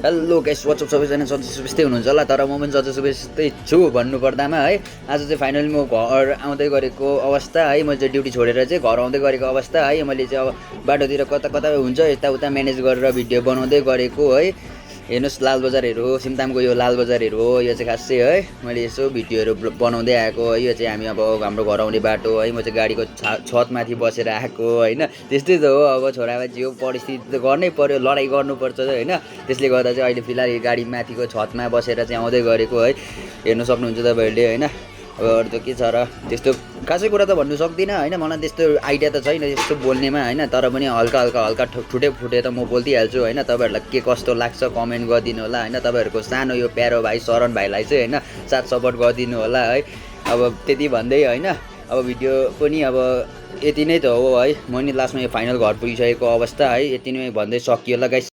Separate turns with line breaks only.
Hello guys WhatsApp सबैजना सधैँ हुनुहुन्छ होला तर म पनि सधैँ छु भन्नुपर्दामा है आज चाहिँ फाइनली म घर आउँदै गरेको अवस्था है म चाहिँ ड्युटी छोडेर चाहिँ घर आउँदै गरेको अवस्था है मैले चाहिँ अब बाटोतिर कता कता हुन्छ यताउता म्यानेज गरेर भिडियो बनाउँदै गरेको है हेर्नुहोस् लालबजारहरू हो सिमतामको यो लालबजारहरू हो यो चाहिँ खासै है मैले यसो भिडियोहरू बनाउँदै आएको है यो चाहिँ हामी अब हाम्रो घर आउने बाटो है म चाहिँ गाडीको छतमाथि बसेर आएको होइन त्यस्तै त हो अब छोरामान्छे हो परिस्थिति त गर्नै पर्यो लडाइँ गर्नुपर्छ होइन त्यसले गर्दा चाहिँ अहिले फिलहाल गाडी माथिको छतमा बसेर चाहिँ आउँदै गरेको है हेर्नु सक्नुहुन्छ तपाईँहरूले होइन अब अरू त के छ र त्यस्तो खासै कुरा त भन्नु सक्दिनँ होइन मलाई त्यस्तो आइडिया त छैन त्यस्तो बोल्नेमा होइन तर पनि हल्का ठुटे फुटे त म बोलिदिइहाल्छु होइन तपाईँहरूलाई के कस्तो लाग्छ कमेन्ट गरिदिनु होला होइन तपाईँहरूको सानो यो प्यारो भाइ शरण भाइलाई चाहिँ होइन साथ सपोर्ट गरिदिनु होला है अब त्यति भन्दै होइन अब भिडियो पनि अब यति नै त हो है म नि लास्टमा यो फाइनल घर पुगिसकेको अवस्था है यति नै भन्दै सकियो ल गाइस।